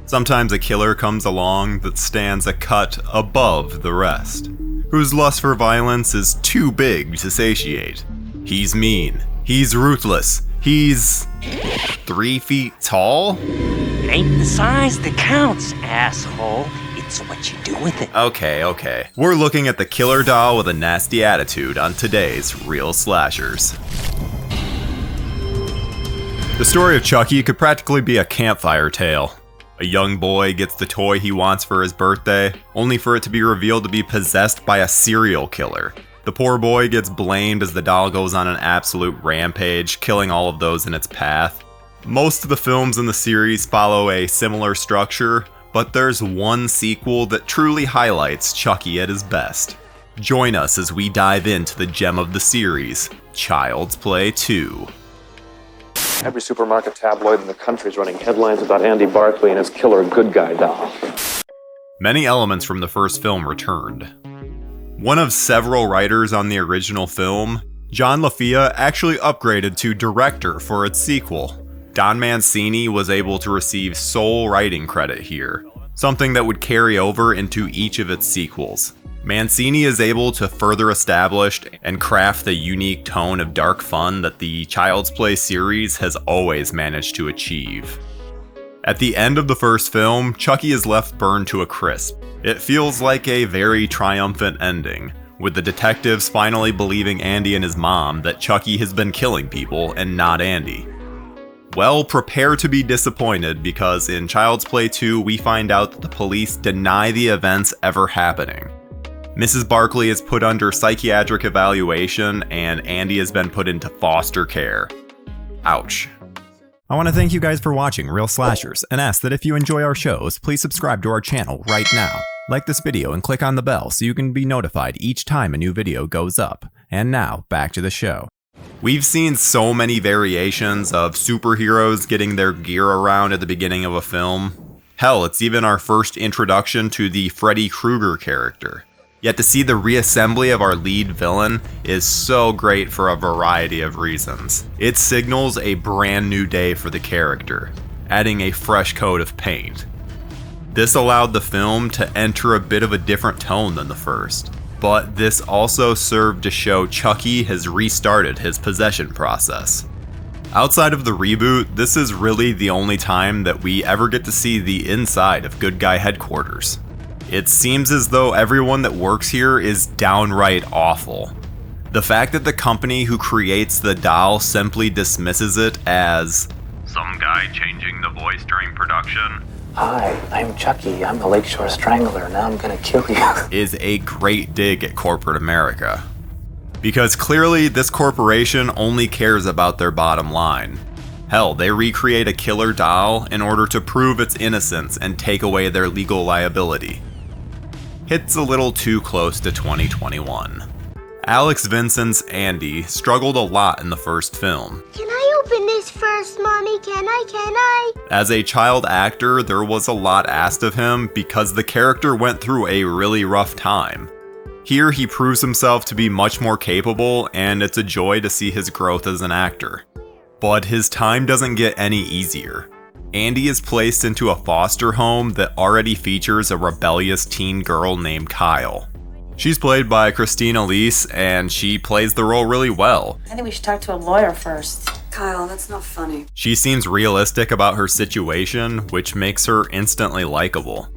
Sometimes a killer comes along that stands a cut above the rest, whose lust for violence is too big to satiate. He's mean, he's ruthless, he's 3 feet tall? It ain't the size that counts, asshole. It's what you do with it. Okay. We're looking at the killer doll with a nasty attitude on today's Real Slashers. The story of Chucky could practically be a campfire tale. A young boy gets the toy he wants for his birthday, only for it to be revealed to be possessed by a serial killer. The poor boy gets blamed as the doll goes on an absolute rampage, killing all of those in its path. Most of the films in the series follow a similar structure, but there's one sequel that truly highlights Chucky at his best. Join us as we dive into the gem of the series, Child's Play 2. Every supermarket tabloid in the country is running headlines about Andy Barkley and his killer good guy doll. Many elements from the first film returned. One of several writers on the original film, John LaFia actually upgraded to director for its sequel. Don Mancini was able to receive sole writing credit here, something that would carry over into each of its sequels. Mancini is able to further establish and craft the unique tone of dark fun that the Child's Play series has always managed to achieve. At the end of the first film, Chucky is left burned to a crisp. It feels like a very triumphant ending, with the detectives finally believing Andy and his mom that Chucky has been killing people and not Andy. Well, prepare to be disappointed because in Child's Play 2 we find out that the police deny the events ever happening. Mrs. Barkley is put under psychiatric evaluation and Andy has been put into foster care. Ouch. I want to thank you guys for watching Real Slashers and ask that if you enjoy our shows, please subscribe to our channel right now. Like this video and click on the bell so you can be notified each time a new video goes up. And now, back to the show. We've seen so many variations of superheroes getting their gear around at the beginning of a film. Hell, it's even our first introduction to the Freddy Krueger character. Yet to see the reassembly of our lead villain is so great for a variety of reasons. It signals a brand new day for the character, adding a fresh coat of paint. This allowed the film to enter a bit of a different tone than the first, but this also served to show Chucky has restarted his possession process. Outside of the reboot, this is really the only time that we ever get to see the inside of Good Guy headquarters. It seems as though everyone that works here is downright awful. The fact that the company who creates the doll simply dismisses it as some guy changing the voice during production. Hi, I'm Chucky. I'm a Lakeshore Strangler. Now I'm gonna kill you. Is a great dig at corporate America. Because clearly this corporation only cares about their bottom line. Hell, they recreate a killer doll in order to prove its innocence and take away their legal liability. Hits a little too close to 2021. Alex Vincent's Andy struggled a lot in the first film. Can I open this first, Mommy? Can I? As a child actor, there was a lot asked of him because the character went through a really rough time. Here he proves himself to be much more capable, and it's a joy to see his growth as an actor. But his time doesn't get any easier. Andy is placed into a foster home that already features a rebellious teen girl named Kyle. She's played by Christina Leese, and she plays the role really well. I think we should talk to a lawyer first. Kyle, that's not funny. She seems realistic about her situation, which makes her instantly likable.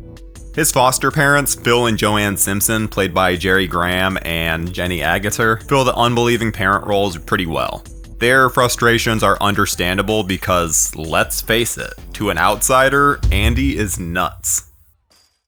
His foster parents, Phil and Joanne Simpson, played by Jerry Graham and Jenny Agutter, fill the unbelieving parent roles pretty well. Their frustrations are understandable because, let's face it, to an outsider, Andy is nuts.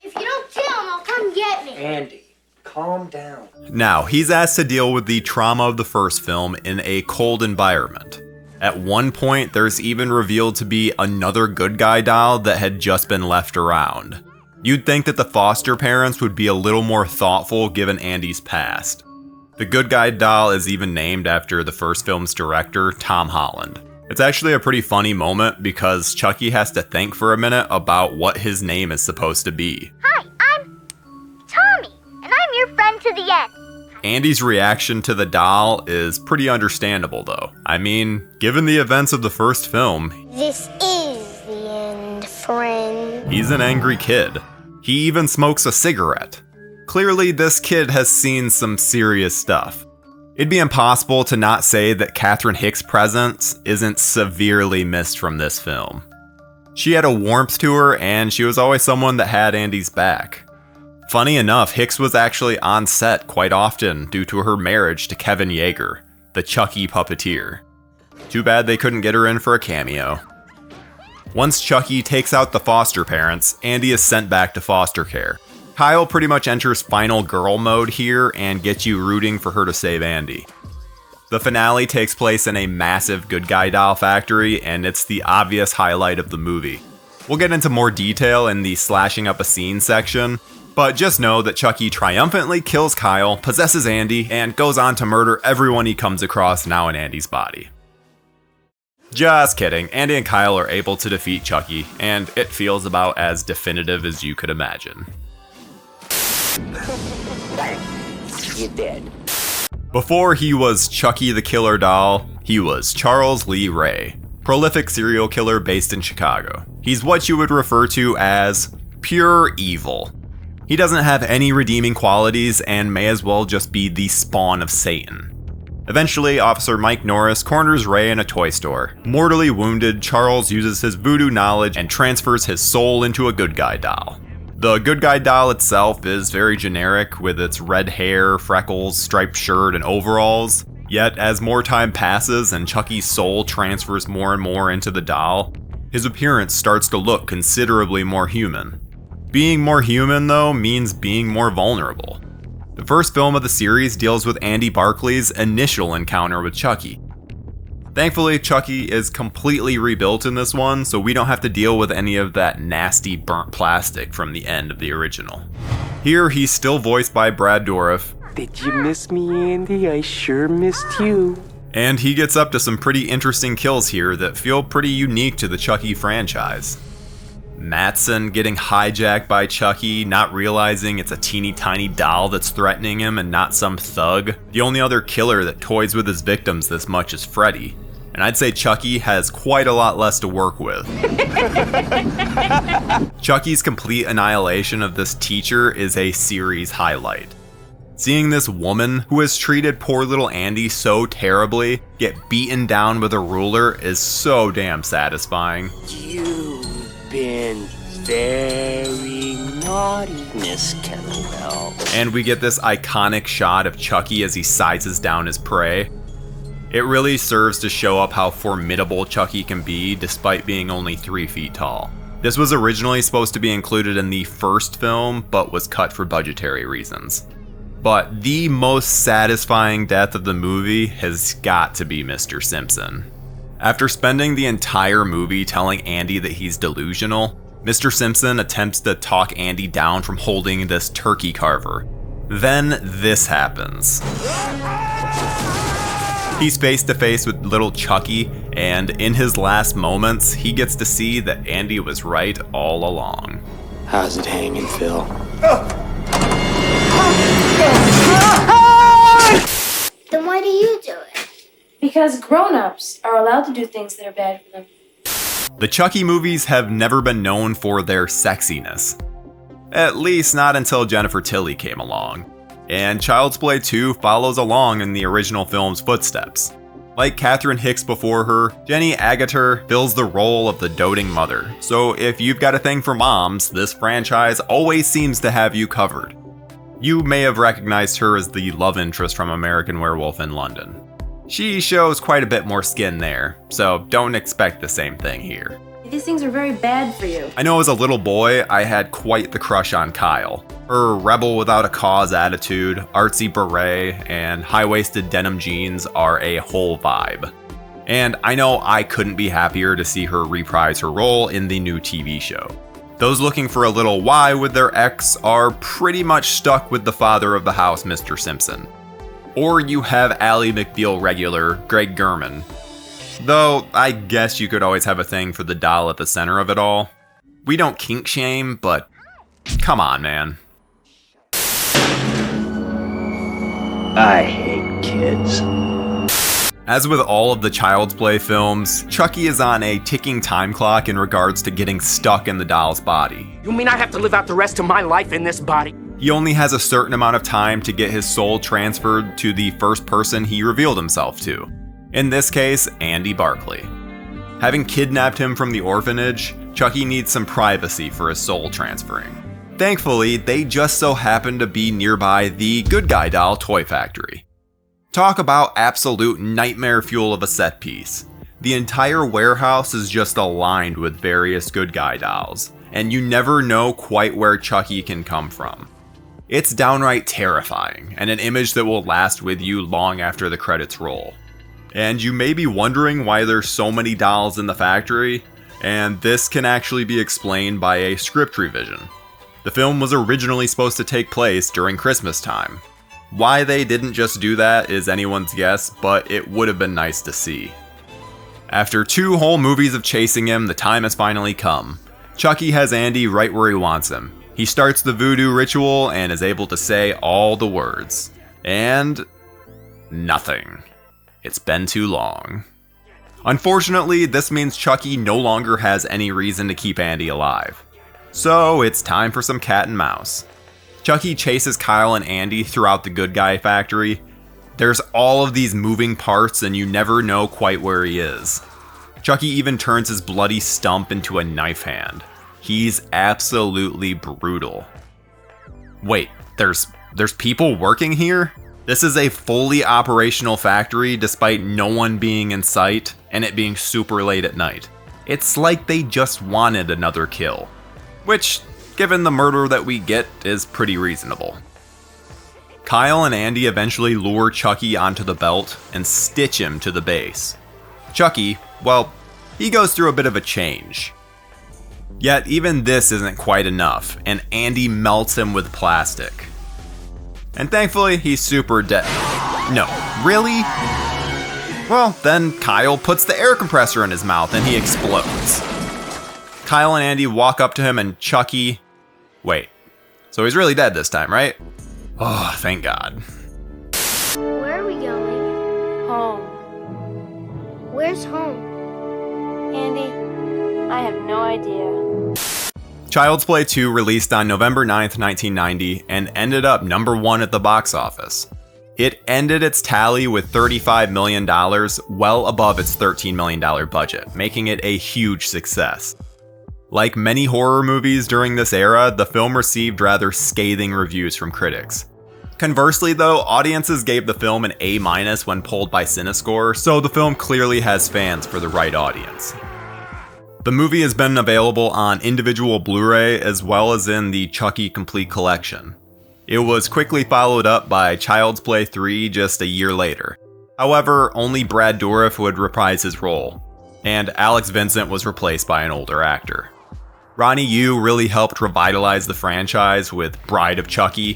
If you don't kill him, I'll come get me. Andy, calm down. Now, he's asked to deal with the trauma of the first film in a cold environment. At one point, there's even revealed to be another good guy doll that had just been left around. You'd think that the foster parents would be a little more thoughtful given Andy's past. The good guy doll is even named after the first film's director, Tom Holland. It's actually a pretty funny moment because Chucky has to think for a minute about what his name is supposed to be. Hi, I'm Tommy, and I'm your friend to the end. Andy's reaction to the doll is pretty understandable though. I mean, given the events of the first film, This is the end, friend. He's an angry kid. He even smokes a cigarette. Clearly, this kid has seen some serious stuff. It'd be impossible to not say that Catherine Hicks' presence isn't severely missed from this film. She had a warmth to her, and she was always someone that had Andy's back. Funny enough, Hicks was actually on set quite often due to her marriage to Kevin Yeager, the Chucky puppeteer. Too bad they couldn't get her in for a cameo. Once Chucky takes out the foster parents, Andy is sent back to foster care. Kyle pretty much enters final girl mode here and gets you rooting for her to save Andy. The finale takes place in a massive good guy doll factory, and it's the obvious highlight of the movie. We'll get into more detail in the slashing up a scene section, but just know that Chucky triumphantly kills Kyle, possesses Andy, and goes on to murder everyone he comes across now in Andy's body. Just kidding, Andy and Kyle are able to defeat Chucky, and it feels about as definitive as you could imagine. You're dead. Before he was Chucky the Killer Doll, he was Charles Lee Ray, prolific serial killer based in Chicago. He's what you would refer to as pure evil. He doesn't have any redeeming qualities and may as well just be the spawn of Satan. Eventually, Officer Mike Norris corners Ray in a toy store. Mortally wounded, Charles uses his voodoo knowledge and transfers his soul into a good guy doll. The good guy doll itself is very generic with its red hair, freckles, striped shirt, and overalls. Yet, as more time passes and Chucky's soul transfers more and more into the doll, his appearance starts to look considerably more human. Being more human, though, means being more vulnerable. The first film of the series deals with Andy Barclay's initial encounter with Chucky. Thankfully, Chucky is completely rebuilt in this one, so we don't have to deal with any of that nasty burnt plastic from the end of the original. Here, he's still voiced by Brad Dourif. Did you miss me, Andy? I sure missed you. And he gets up to some pretty interesting kills here that feel pretty unique to the Chucky franchise. Mattson getting hijacked by Chucky, not realizing it's a teeny tiny doll that's threatening him and not some thug. The only other killer that toys with his victims this much is Freddy. And I'd say Chucky has quite a lot less to work with. Chucky's complete annihilation of this teacher is a series highlight. Seeing this woman, who has treated poor little Andy so terribly, get beaten down with a ruler is so damn satisfying. You've been very naughty, Miss Kettlewell. And we get this iconic shot of Chucky as he sizes down his prey. It really serves to show up how formidable Chucky can be despite being only 3 feet tall. This was originally supposed to be included in the first film, but was cut for budgetary reasons. But the most satisfying death of the movie has got to be Mr. Simpson. After spending the entire movie telling Andy that he's delusional, Mr. Simpson attempts to talk Andy down from holding this turkey carver. Then this happens. He's face to face with little Chucky, and in his last moments, he gets to see that Andy was right all along. How's it hanging, Phil? Then why do you do it? Because grown-ups are allowed to do things that are bad for them. The Chucky movies have never been known for their sexiness. At least not until Jennifer Tilly came along. And Child's Play 2 follows along in the original film's footsteps. Like Catherine Hicks before her, Jenny Agutter fills the role of the doting mother. So if you've got a thing for moms, this franchise always seems to have you covered. You may have recognized her as the love interest from American Werewolf in London. She shows quite a bit more skin there, so don't expect the same thing here. These things are very bad for you. I know as a little boy, I had quite the crush on Kyle. Her rebel without a cause attitude, artsy beret, and high-waisted denim jeans are a whole vibe. And I know I couldn't be happier to see her reprise her role in the new TV show. Those looking for a little why with their ex are pretty much stuck with the father of the house, Mr. Simpson. Or you have Ally McBeal regular, Greg Gurman. Though, I guess you could always have a thing for the doll at the center of it all. We don't kink shame, but come on, man. I hate kids. As with all of the Child's Play films, Chucky is on a ticking time clock in regards to getting stuck in the doll's body. You mean I have to live out the rest of my life in this body? He only has a certain amount of time to get his soul transferred to the first person he revealed himself to. In this case, Andy Barclay. Having kidnapped him from the orphanage, Chucky needs some privacy for his soul transferring. Thankfully, they just so happen to be nearby the Good Guy Doll toy factory. Talk about absolute nightmare fuel of a set piece. The entire warehouse is just aligned with various Good Guy dolls, and you never know quite where Chucky can come from. It's downright terrifying, and an image that will last with you long after the credits roll. And you may be wondering why there's so many dolls in the factory, and this can actually be explained by a script revision. The film was originally supposed to take place during Christmas time. Why they didn't just do that is anyone's guess, but it would have been nice to see. After 2 whole movies of chasing him, the time has finally come. Chucky has Andy right where he wants him. He starts the voodoo ritual and is able to say all the words. And nothing. It's been too long. Unfortunately, this means Chucky no longer has any reason to keep Andy alive. So it's time for some cat and mouse. Chucky chases Kyle and Andy throughout the Good Guy factory. There's all of these moving parts and you never know quite where he is. Chucky even turns his bloody stump into a knife hand. He's absolutely brutal. Wait, there's people working here? This is a fully operational factory despite no one being in sight and it being super late at night. It's like they just wanted another kill. Which, given the murder that we get, is pretty reasonable. Kyle and Andy eventually lure Chucky onto the belt and stitch him to the base. Chucky, well, he goes through a bit of a change. Yet even this isn't quite enough, and Andy melts him with plastic. And thankfully, he's super dead. No, really? Well, then Kyle puts the air compressor in his mouth and he explodes. Kyle and Andy walk up to him and Chucky... Wait, so he's really dead this time, right? Oh, thank God. Where are we going? Home. Where's home? Andy, I have no idea. Child's Play 2 released on November 9th, 1990 and ended up number 1 at the box office. It ended its tally with $35 million, well above its $13 million budget, making it a huge success. Like many horror movies during this era, the film received rather scathing reviews from critics. Conversely though, audiences gave the film an A- when polled by CineScore, so the film clearly has fans for the right audience. The movie has been available on individual Blu-ray as well as in the Chucky Complete Collection. It was quickly followed up by Child's Play 3 just a year later. However, only Brad Dourif would reprise his role, and Alex Vincent was replaced by an older actor. Ronnie Yu really helped revitalize the franchise with Bride of Chucky,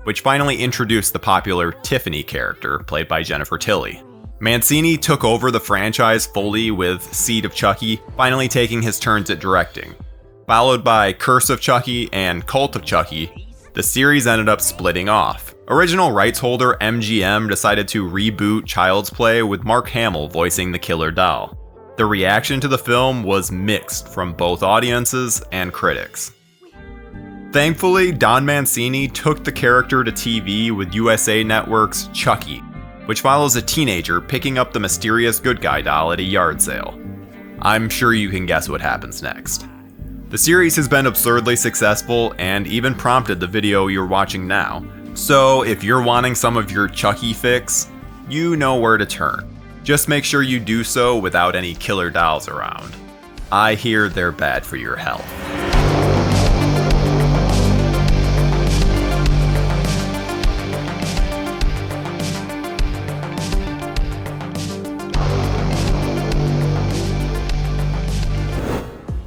which finally introduced the popular Tiffany character, played by Jennifer Tilly. Mancini took over the franchise fully with Seed of Chucky, finally taking his turns at directing. Followed by Curse of Chucky and Cult of Chucky, the series ended up splitting off. Original rights holder MGM decided to reboot Child's Play with Mark Hamill voicing the killer doll. The reaction to the film was mixed from both audiences and critics. Thankfully, Don Mancini took the character to TV with USA Network's Chucky, which follows a teenager picking up the mysterious good guy doll at a yard sale. I'm sure you can guess what happens next. The series has been absurdly successful and even prompted the video you're watching now, so if you're wanting some of your Chucky fix, you know where to turn. Just make sure you do so without any killer dolls around. I hear they're bad for your health.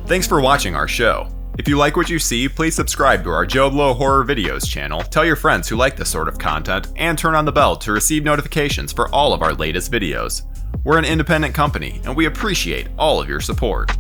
Thanks for watching our show. If you like what you see, please subscribe to our JoBlo Horror Videos channel, tell your friends who like this sort of content, and turn on the bell to receive notifications for all of our latest videos. We're an independent company, and we appreciate all of your support.